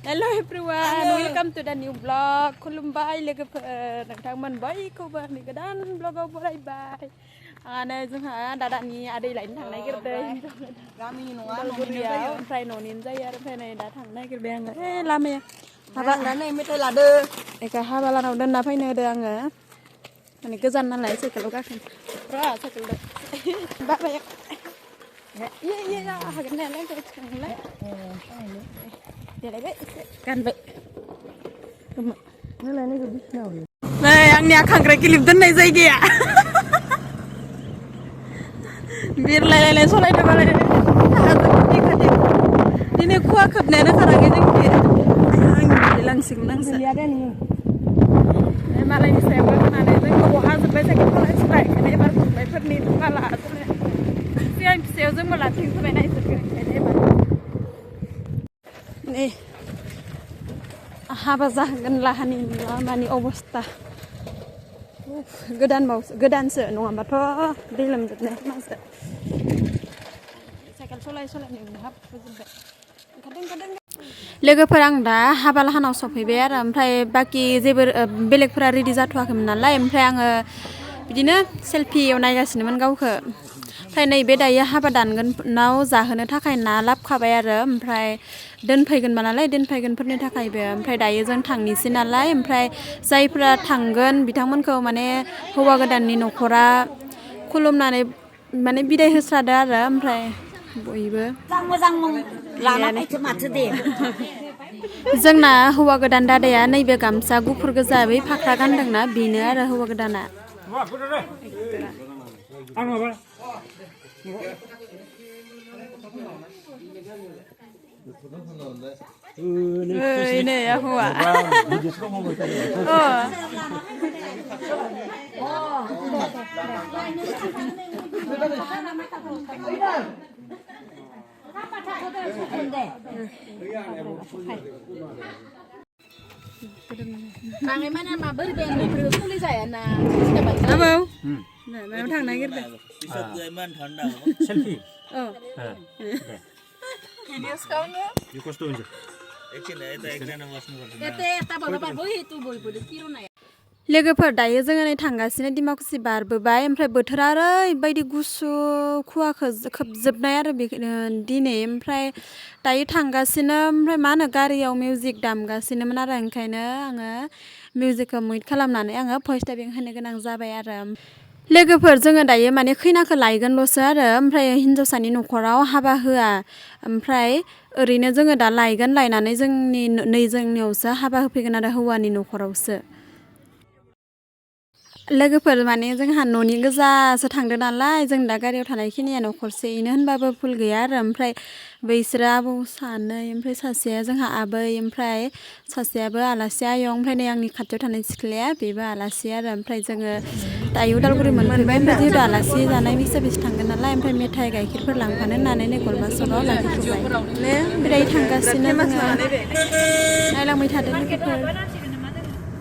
Hello everyone, welcome to the new vlog. Khulumbai logoफोर नोंथांमोन बयखौबो आंनि गोदान vlogआव बरायबाय. आंनो जोंहा दादानि आदै लायनो थांनो नागिरदों. गामिनि नङा न'नियाव ओमफ्राय न'निनो जायो आरो ओमफ्राय नै दा थांनो नागिरबाय आङो. लामाया हाबा लानानै मेथाइ लादो. एका हाबा लानाव दोनना फैनो होदो आङो. माने गोजान नालाय साइकेलाव गाखोनो. र' साइकेलदो. बाबाया iya hagen nelayan ke sekarang देलायबाय गानबाय नोलायनो बिसिनाव नै आंनिया खांग्राय क्लिप दोननाय जायगाया बिरलायलायलाय सलायदो मालाय दिनै खुवा खोबनायानो खाराखै जोंखि आंनि लांसिगोन आंसो मालायनि सायावबो होनानै जोंखौ बहा जोब्बाय साइकेल सालायसिबाय ओंखायनो एबार फंबायफोरनि माला सिगां फिसायाव जोंबो लाथिंफोबाय नायसोरखो ओंखायनो एबार नै हाबा जागोन लाहानि लामानि अबस्था गोदानसो नङाबाथ' दै लोमजोबनाय मासो साइकेल सलायनो हाबजोब्बाय लोगोफोर आं दा हाबा लाहानाव सफैबाय आरो ओमफ्राय बाखि जेबो बेलेगफोरा रेडि जाथ'वाखैमोन नालाय ओमफ्राय आङो बिदिनो सेल्फियाव नायगासिनोमोन गावखौ ओमफ्राय नैबे दायो हाबा दानगोनाव जाहोनो थाखाय ना लाबोखाबाय आरो ओमफ्राय दोनफैगोनबा नालाय दोनफैगोनफोरनि थाखायबो ओमफ्राय दायो जों थांनोसै नालाय ओमफ्राय जायफोरा थांगोन बिथांमोनखौ माने हौवा गोदाननि न'खरा खुलुमनानै माने बिदाय होस्रादो आरो ओमफ्राय बयबो जोंना हौवा गोदान दादाया नैबे गामसा गुफुर गोजा बै फाख्रा गानदोंना बेनो आरो हौवा गोदाना ini ya hua Bagaimana mah berben berkulit saya na apa? Nah, mau thằng này cái Bisa tueman thanda. Selfie. Oh. Video sekarang ya? Di kos tuh aja. Eksin eta ekran wasnu करदों. Eta बाबा बय तू बयबो Kiro ना लोगोफोर दायो जोङो नै थांगासिनो दिमाकुसि बारबोबाय ओमफ्राय बोथोरा ओरैबायदि गुसु खुवाखौ खोबजोबनाय आरो दिनै ओमफ्राय दायो थांगासिनो ओमफ्राय मा होनो गारियाव मिउजिक दामगासिनोमोन आरो ओंखायनो आङो मिउजिकखौ म्युट खालामनानै आङो भइस टाइपिं होनो गोनां जाबाय आरो लोगोफोर जोङो दायो माने खैनाखौ लायगोनल'सो आरो ओमफ्राय हिन्जावसानि न'खराव हाबा होआ ओमफ्राय ओरैनो जोङो दा लायगोन लायनानै जोंनियावसो हाबा होफैगोन आरो हौवानि न'खरावसो लोगोफोर माने जोंहा न'नि गोजासो थांदों नालाय जों दा गारियाव थानायखिनिया न'खरसेयैनो होनबाबो भुल गैया आरो ओमफ्राय बैसोरो आबौ सानै ओमफ्राय सासेया जोंहा आबै ओमफ्राय सासेयाबो आलासि आयं ओमफ्राय नै आंनि खाथियाव थानाय सिख्लाया बेबो आलासि आरो ओमफ्राय जोङो दायो उदालगुरि मोनफैबाय ओमफ्राय जिहेतु आलासि जानाय हिसाबैसो थांगोन नालाय ओमफ्राय मेथाइ गाइखेरफोर लांफानो होननानै नै गलबासराव लाखिथ'बाय ओमफ्राय थांगासिनो जोङो नायलांबाय थादों लोगोफोर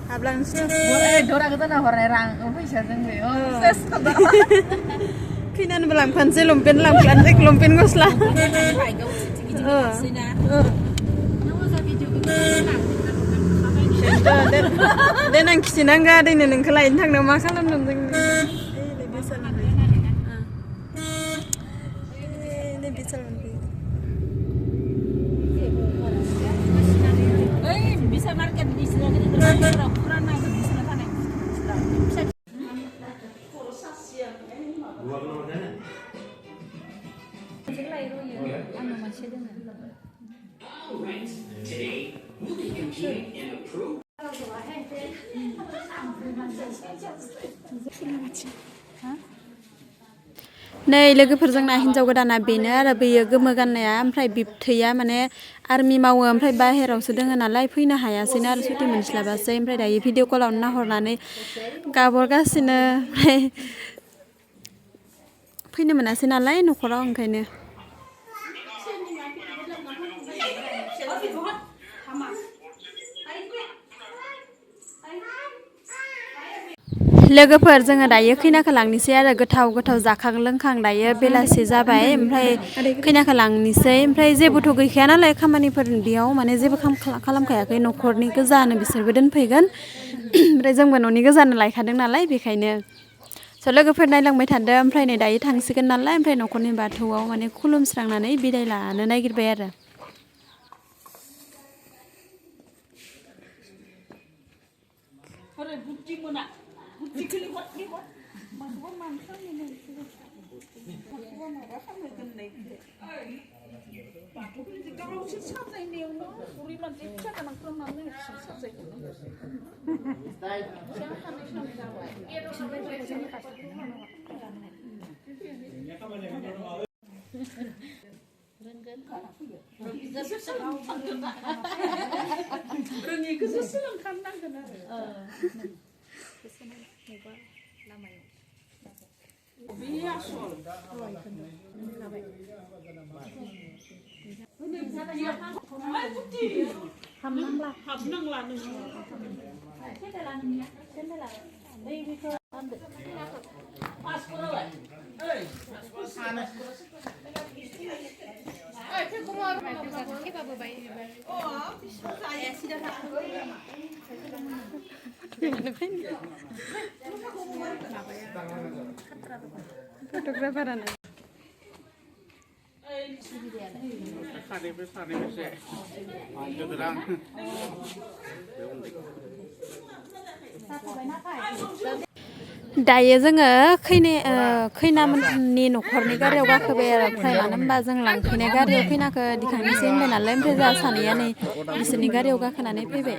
Hablangsu. Boleh dora kita nak orang orang apa sih jangan oh. Kinan belang panse lumpin gosla. Dan ang kisinangga din nang kalain tang na makalam nam ding. Bisa market di sini kita ukuran naik di sana sana. Dua kilo mana? Anu masih dengar. Alright, today we'll be competing in a pro. नै लोगोफोर जोंना हिन्जाव गोदाना बेनो आरो बेयो गोमो गाननाया ओमफ्राय बिबथैया माने आर्मि मावो ओमफ्राय बाहेरावसो दोङो नालाय फैनो हायासैनो आरो सुटि मोनस्लाबासै ओमफ्राय दायो भिडिअ कलावनो नाहरनानै गाबहरगासिनो ओमफ्राय फैनो मोनासै नालाय न'खराव ओंखायनो लोगोफोर जोङो दायो खैनाखौ लांनोसै आरो गोथाव गोथाव जाखां लोंखां दायो बेलासि जाबाय ओमफ्राय खैनाखौ लांनोसै ओमफ्राय जेबोथ' गैखाया नालाय खामानिफोर बेयाव माने जेबो खालामखायाखै न'खरनि गोजानो बिसोरबो दोनफैगोन ओमफ्राय जोंबो न'नि गोजानो लायखादों नालाय बेखायनो स' लोगोफोर नायलांबाय थादो ओमफ्राय नै दायो थांसिगोन नालाय ओमफ्राय न'खरनि बाथौआव माने खुलुमस्रांनानै बिदाय लानो नागिरबाय आरो फट'ग्राफारानो दायो जोङो खैनामोननि न'खरनि गारियाव गाखोबाय आरो ओमफ्राय मानो होनबा जों लांफैनाय गारियाव खैनाखौ दिखांनोसै होनबाय नालाय ओमफ्राय जोंहा सानैया नै बिसोरनि गारियाव गाखोनानै फैबाय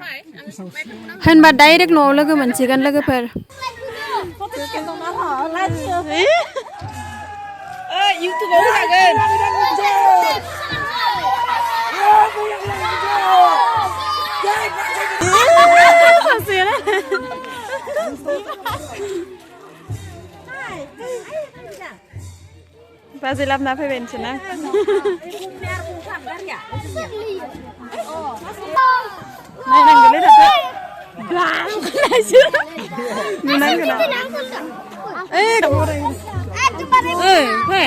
होनबा डाइरेक्ट न'आव लोगो मोनसिगोन लोगोफोर इउटुबाव होजागोन बाजै लाबोना फैबाय नोंसोरना नायनांगोनलै दाथ' नुनांगोन फै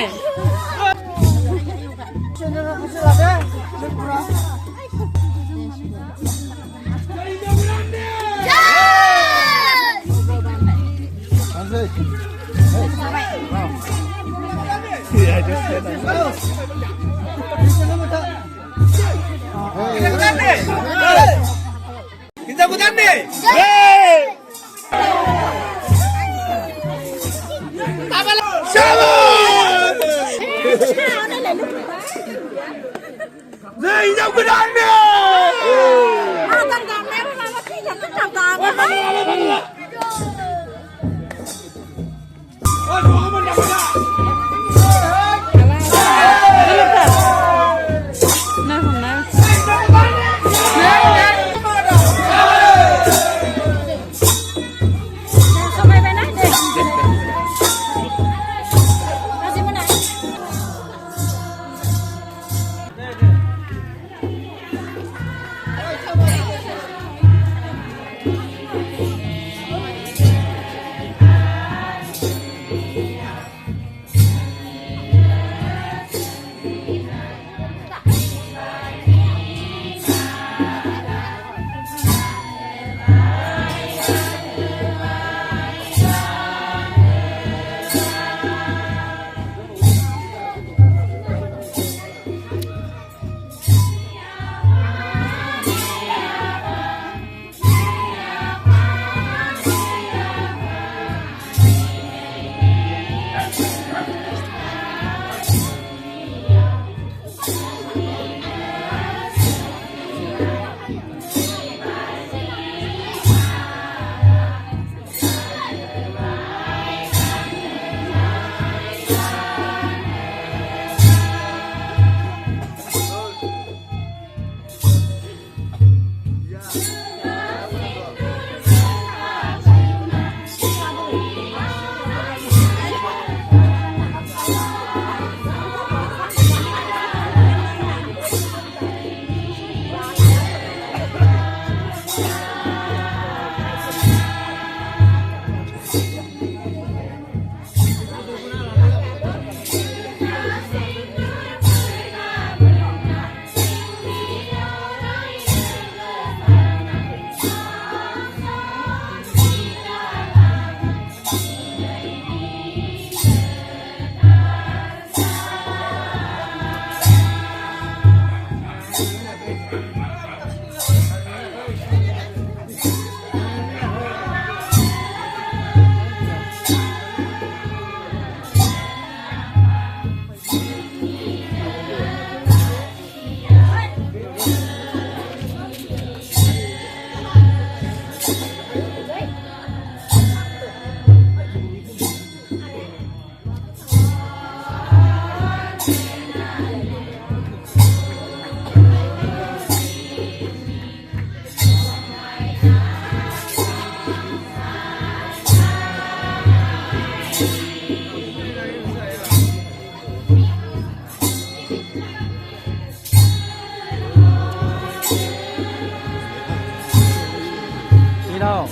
dong.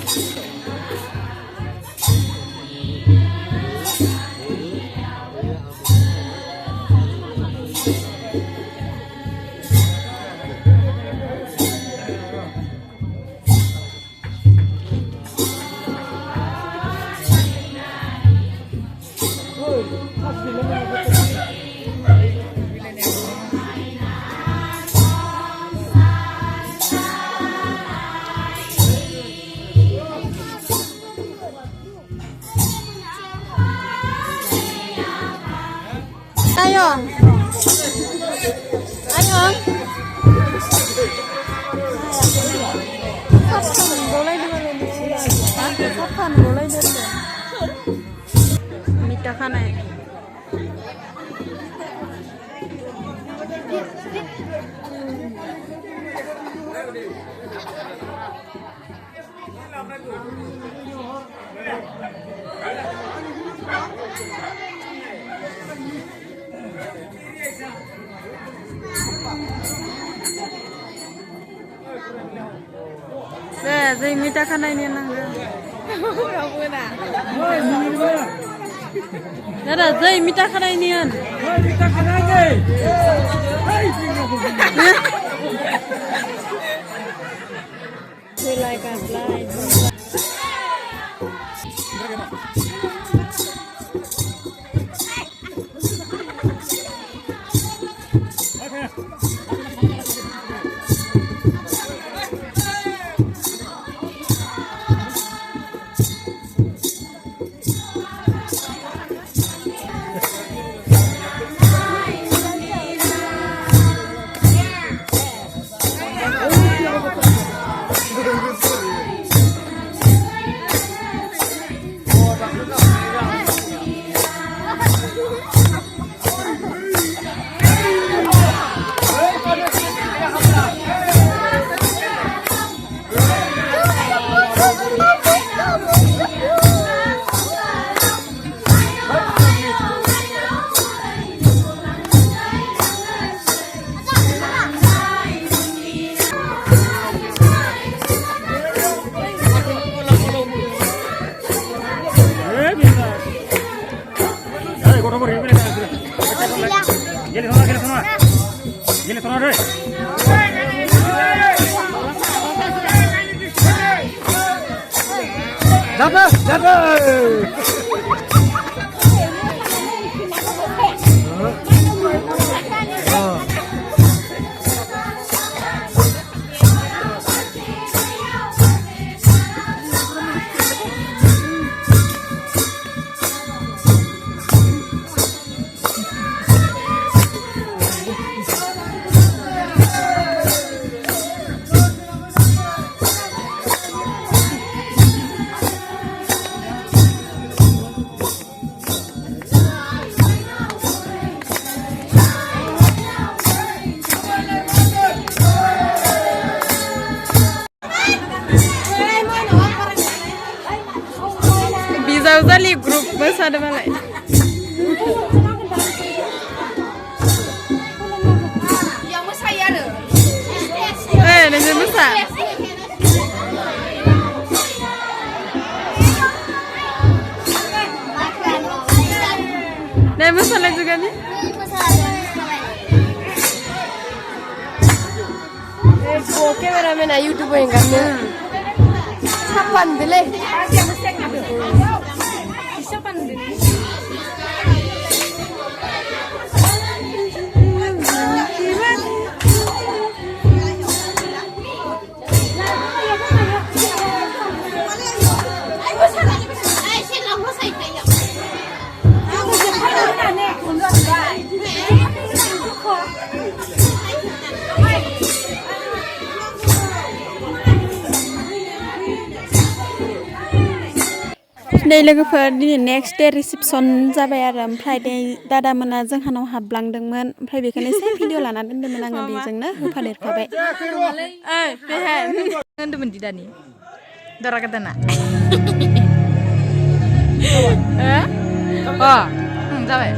Ayo. Ayo. Kapan boleh dulu? Kapan boleh dulu? Minta kan ya? Deh, saya minta kan ini nangga. Nada, saya minta kan ini an. Kita kan aja. Silakan slide. Zauzali grup masa ada malah. Yang besar ya ada. Yang besar. Yang besar juga nih. Oke, kamera YouTube yang kami. Kapan dulu? Day लोगोफोर दिनै next day reception जाबाय आरो ओमफ्राय दादा मोना जोंहानाव हाबलांदोंमोन ओमफ्राय बेखौनो एसे भिडिअ लाना दोनदोंमोन आङो बेजोंनो होफादेरखाबाय बेहाय होनदोंमोन दि दानि दरा गोदाना जाबाय